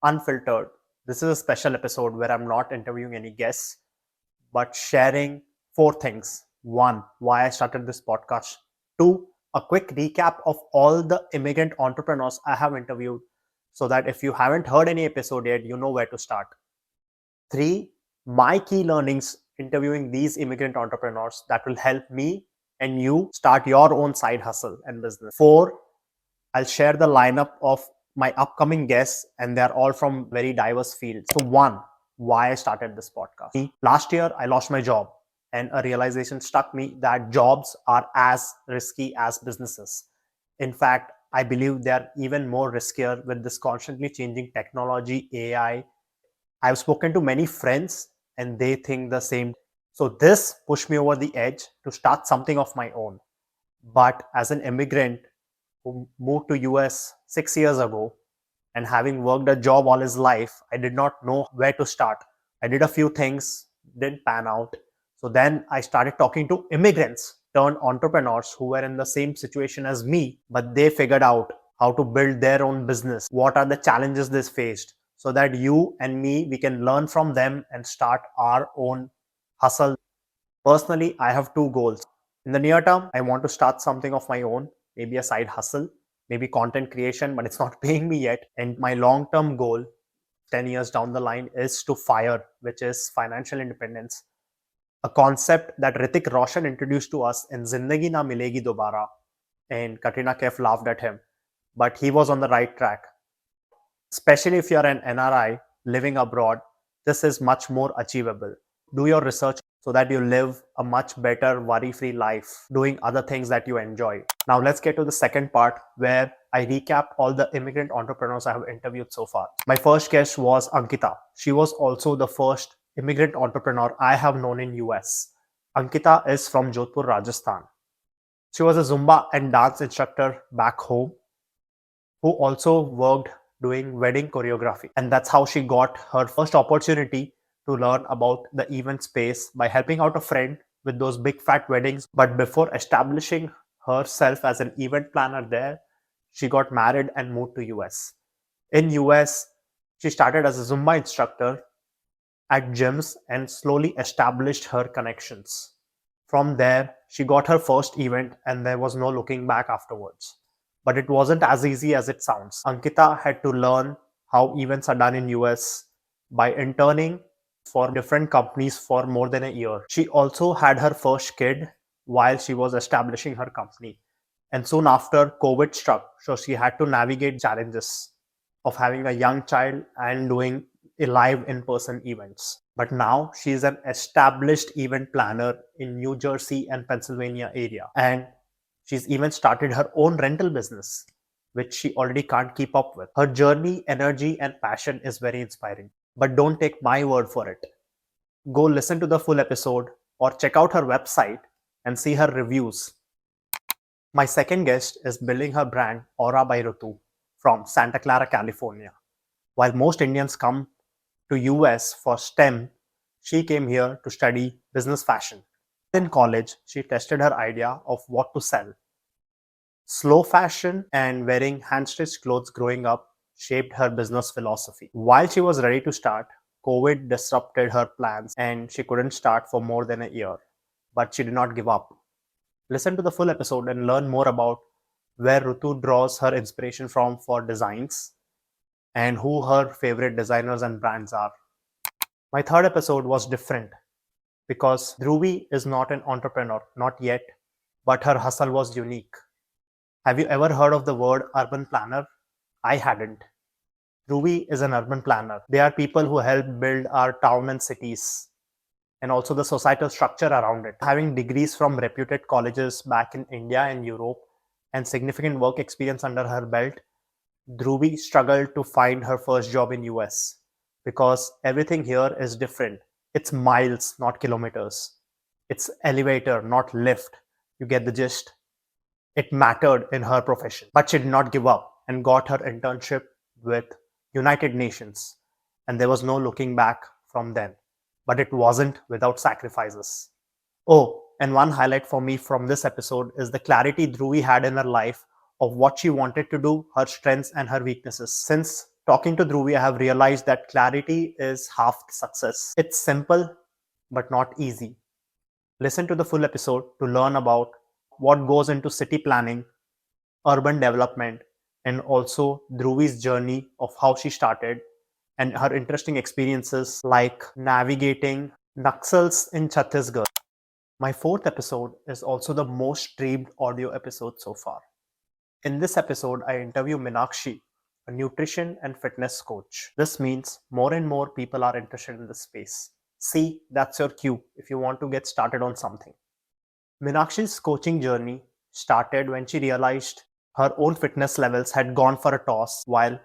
Unfiltered. This is a special episode where I'm not interviewing any guests, but sharing four things. One, why I started this podcast. Two, a quick recap of all the immigrant entrepreneurs I have interviewed so that if you haven't heard any episode yet, you know where to start. Three, my key learnings interviewing these immigrant entrepreneurs that will help me and you start your own side hustle and business. Four, I'll share the lineup of my upcoming guests, and they're all from very diverse fields. So, one, why I started this podcast. Last year, I lost my job, and a realization struck me that jobs are as risky as businesses. In fact, I believe they're even more riskier with this constantly changing technology, AI. I've spoken to many friends, and they think the same. So, this pushed me over the edge to start something of my own. But as an immigrant who moved to US 6 years ago and having worked a job all his life, I did not know where to start. I did a few things, didn't pan out. So then I started talking to immigrants turned entrepreneurs who were in the same situation as me, but they figured out how to build their own business. What are the challenges they faced so that you and me, we can learn from them and start our own hustle. Personally, I have two goals. In the near term, I want to start something of my own, maybe a side hustle, maybe content creation, but it's not paying me yet. And my long term goal, 10 years down the line, is to FIRE, which is financial independence, a concept that Ritik Roshan introduced to us in Zindagi Na Milegi Dobara. And Katrina Kaif laughed at him, but he was on the right track. Especially if you're an NRI living abroad, this is much more achievable. Do your research so that you live a much better worry-free life doing other things that you enjoy. Now let's get to the second part where I recap all the immigrant entrepreneurs I have interviewed so far. My first guest was Ankita. She was also the first immigrant entrepreneur I have known in US. Ankita is from Jodhpur, Rajasthan. She was a Zumba and dance instructor back home who also worked doing wedding choreography. And that's how she got her first opportunity to learn about the event space by helping out a friend with those big fat weddings. But before establishing herself as an event planner there, she got married and moved to US. In US, she started as a Zumba instructor at gyms and slowly established her connections. From there, she got her first event and there was no looking back afterwards. But it wasn't as easy as it sounds. Ankita had to learn how events are done in US by interning for different companies for more than a year. She also had her first kid while she was establishing her company. And soon after, COVID struck, so she had to navigate challenges of having a young child and doing live in-person events. But now she is an established event planner in New Jersey and Pennsylvania area. And she's even started her own rental business, which she already can't keep up with. Her journey, energy, and passion is very inspiring. But don't take my word for it. Go listen to the full episode or check out her website and see her reviews. My second guest is building her brand Aura by Rutu from Santa Clara, California. While most Indians come to US for STEM, she came here to study business fashion. In college, she tested her idea of what to sell. Slow fashion and wearing hand-stitched clothes growing up shaped her business philosophy. While she was ready to start, COVID disrupted her plans and she couldn't start for more than a year. But she did not give up. Listen to the full episode and learn more about where Rutu draws her inspiration from for designs and who her favorite designers and brands are. My third episode was different because Dhruvi is not an entrepreneur, not yet, but her hustle was unique. Have you ever heard of the word urban planner? I hadn't. Dhruvi is an urban planner. They are people who help build our town and cities and also the societal structure around it. Having degrees from reputed colleges back in India and Europe and significant work experience under her belt, Dhruvi struggled to find her first job in US because everything here is different. It's miles, not kilometers. It's elevator, not lift. You get the gist. It mattered in her profession. But she did not give up and got her internship with United Nations. And there was no looking back from then. But it wasn't without sacrifices. Oh, and one highlight for me from this episode is the clarity Dhruvi had in her life of what she wanted to do, her strengths and her weaknesses. Since Talking to Dhruvi, I have realized that clarity is half the success. It's simple, but not easy. Listen to the full episode to learn about what goes into city planning, urban development, and also Dhruvi's journey of how she started and her interesting experiences like navigating Naxals in Chhattisgarh. My fourth episode is also the most streamed audio episode so far. In this episode, I interview Meenakshi, a nutrition and fitness coach. This means more and more people are interested in this space. See, that's your cue if you want to get started on something. Meenakshi's coaching journey started when she realized her own fitness levels had gone for a toss while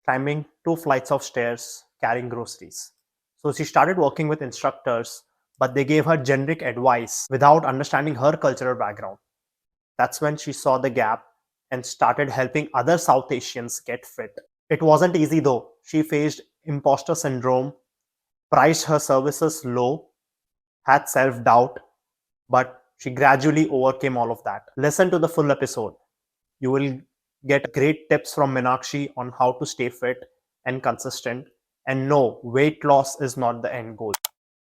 climbing 2 flights of stairs carrying groceries. So she started working with instructors, but they gave her generic advice without understanding her cultural background. That's when she saw the gap and started helping other South Asians get fit. It wasn't easy though. She faced imposter syndrome, priced her services low, had self doubt, but she gradually overcame all of that. Listen to the full episode. You will get great tips from Meenakshi on how to stay fit and consistent. And no, weight loss is not the end goal.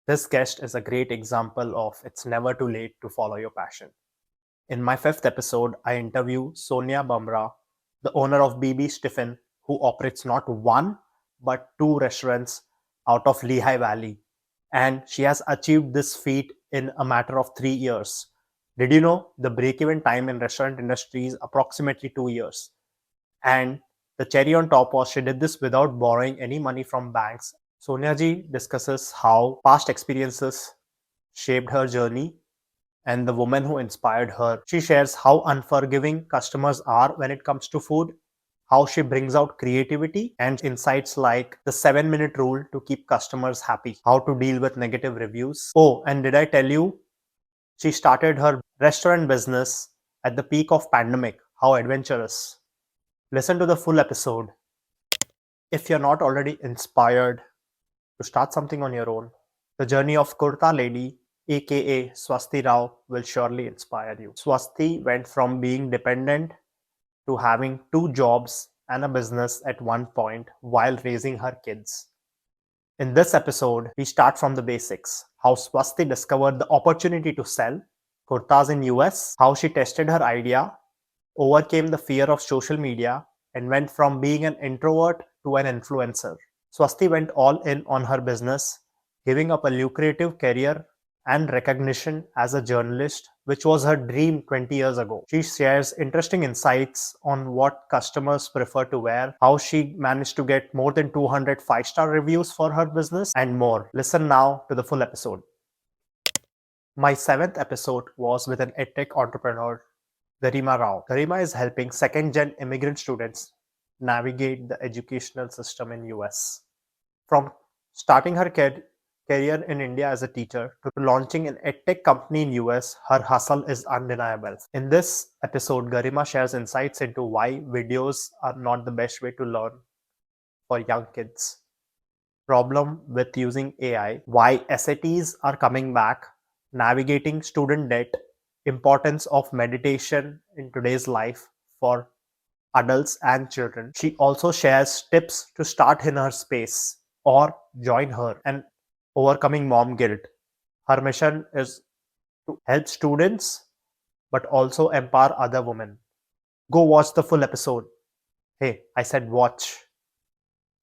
This guest is a great example of it's never too late to follow your passion. In my fifth episode, I interview Sonia Bamra, the owner of BB's Tiffin, who operates not one but 2 restaurants out of Lehigh Valley. And she has achieved this feat in a matter of 3 years. Did you know the break-even time in restaurant industry is approximately 2 years? And the cherry on top was she did this without borrowing any money from banks. Sonia ji discusses how past experiences shaped her journey and the woman who inspired her. She shares how unforgiving customers are when it comes to food, how she brings out creativity and insights like the 7-minute rule to keep customers happy, how to deal with negative reviews. Oh, and did I tell you, she started her restaurant business at the peak of pandemic. How adventurous. Listen to the full episode. If you're not already inspired to start something on your own, the journey of Kurta Lady aka Swasti Rao will surely inspire you. Swasti went from being dependent to having 2 jobs and a business at one point while raising her kids. In this episode, we start from the basics. How Swasti discovered the opportunity to sell kurtas in US, how she tested her idea, overcame the fear of social media, and went from being an introvert to an influencer. Swasti went all in on her business, giving up a lucrative career and recognition as a journalist, which was her dream 20 years ago. She shares interesting insights on what customers prefer to wear, how she managed to get more than 200 5-star reviews for her business, and more. Listen now to the full episode. My 7th episode was with an edtech entrepreneur, Garima Rao. Garima is helping second-gen immigrant students navigate the educational system in US. From starting her career in India as a teacher to launching an edtech company in US, her hustle is undeniable. In this episode, Garima shares insights into why videos are not the best way to learn for young kids, problem with using AI, why SATs are coming back, navigating student debt, importance of meditation in today's life for adults and children. She also shares tips to start in her space or join her and overcoming mom guilt. Her mission is to help students but also empower other women. Go watch the full episode. Hey, I said watch.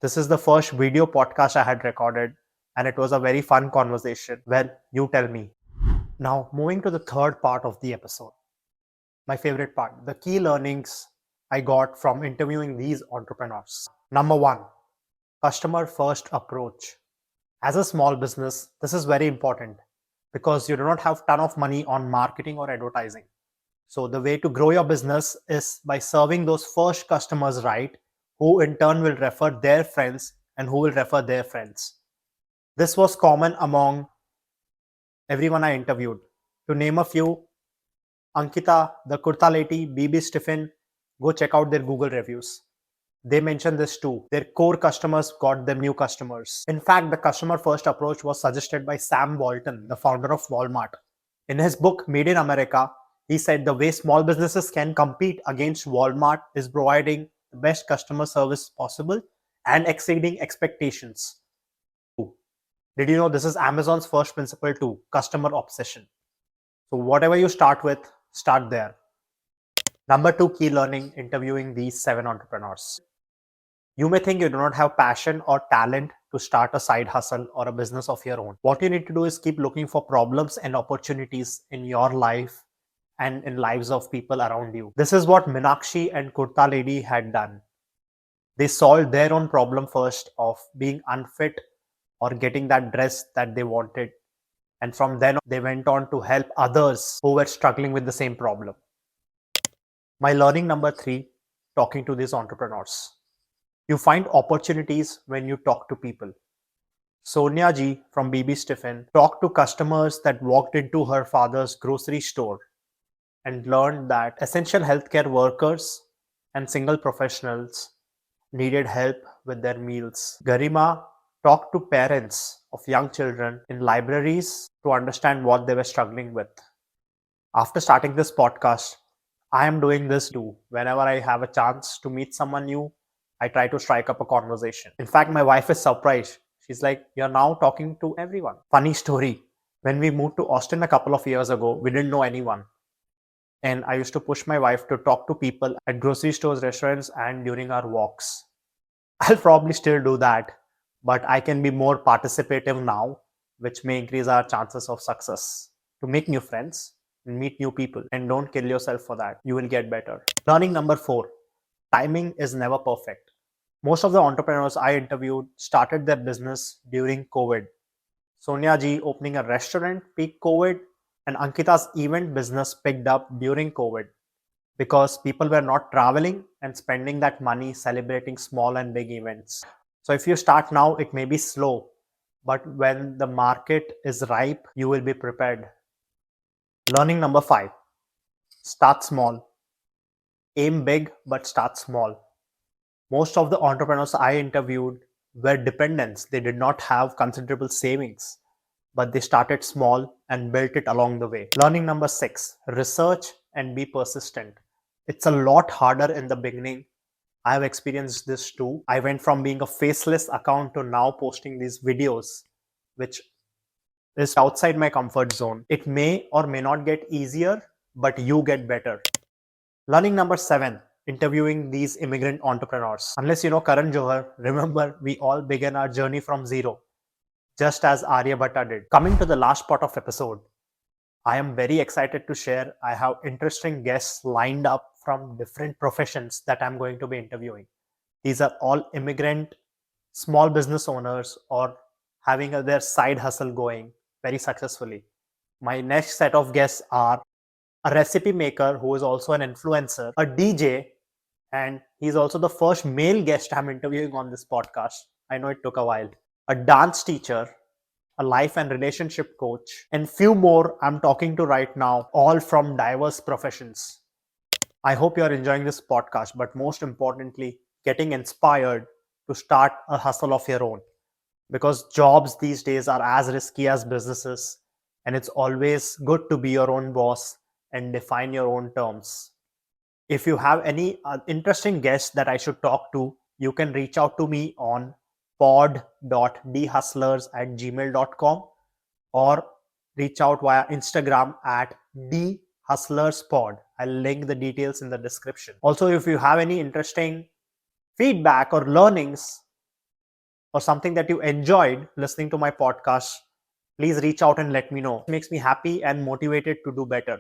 This is the first video podcast I had recorded and it was a very fun conversation. Well, you tell me. Now, moving to the third part of the episode. My favorite part, the key learnings I got from interviewing these entrepreneurs. Number 1, customer first approach. As a small business, this is very important because you do not have a ton of money on marketing or advertising. So the way to grow your business is by serving those first customers right, who in turn will refer their friends and who will refer their friends. This was common among everyone I interviewed. To name a few, Ankita, the Kurta Lady, BB Stephen, go check out their Google reviews. They mentioned this too. Their core customers got them new customers. In fact, the customer first approach was suggested by Sam Walton, the founder of Walmart. In his book, Made in America, he said the way small businesses can compete against Walmart is providing the best customer service possible and exceeding expectations. Did you know this is Amazon's first principle too? Customer obsession. So whatever you start with, start there. Number 2 key learning, interviewing these 7 entrepreneurs. You may think you do not have passion or talent to start a side hustle or a business of your own. What you need to do is keep looking for problems and opportunities in your life and in lives of people around you. This is what Minakshi and Kurta Lady had done. They solved their own problem first of being unfit or getting that dress that they wanted. And from then on, they went on to help others who were struggling with the same problem. My learning number 3, talking to these entrepreneurs. You find opportunities when you talk to people. Sonia ji from BB Stiffen talked to customers that walked into her father's grocery store and learned that essential healthcare workers and single professionals needed help with their meals. Garima talked to parents of young children in libraries to understand what they were struggling with. After starting this podcast, I am doing this too. Whenever I have a chance to meet someone new, I try to strike up a conversation. In fact, my wife is surprised. She's like, "You're now talking to everyone." Funny story. When we moved to Austin a couple of years ago, we didn't know anyone. And I used to push my wife to talk to people at grocery stores, restaurants, and during our walks. I'll probably still do that, but I can be more participative now, which may increase our chances of success. To make new friends and meet new people, and don't kill yourself for that. You will get better. Learning number 4, timing is never perfect. Most of the entrepreneurs I interviewed started their business during COVID. Sonia ji opening a restaurant peak COVID, and Ankita's event business picked up during COVID because people were not traveling and spending that money celebrating small and big events. So if you start now, it may be slow, but when the market is ripe, you will be prepared. Learning number 5, start small. Aim big, but start small. Most of the entrepreneurs I interviewed were dependents. They did not have considerable savings, but they started small and built it along the way. Learning number 6, research and be persistent. It's a lot harder in the beginning. I have experienced this too. I went from being a faceless account to now posting these videos, which is outside my comfort zone. It may or may not get easier, but you get better. Learning number 7, interviewing these immigrant entrepreneurs. Unless you know Karan Johar, remember we all began our journey from zero, just as Aryabhatta did. Coming to the last part of episode, I am very excited to share I have interesting guests lined up from different professions that I'm going to be interviewing. These are all immigrant small business owners or having their side hustle going very successfully. My next set of guests are a recipe maker who is also an influencer, a DJ, and he's also the first male guest I'm interviewing on this podcast. I know it took a while. A dance teacher, a life and relationship coach, and few more I'm talking to right now, all from diverse professions. I hope you're enjoying this podcast, but most importantly, getting inspired to start a hustle of your own. Because jobs these days are as risky as businesses, and it's always good to be your own boss and define your own terms. If you have any interesting guests that I should talk to, you can reach out to me on pod.dhustlers@gmail.com or reach out via Instagram at dhustlerspod. I'll link the details in the description. Also, if you have any interesting feedback or learnings or something that you enjoyed listening to my podcast, please reach out and let me know. It makes me happy and motivated to do better.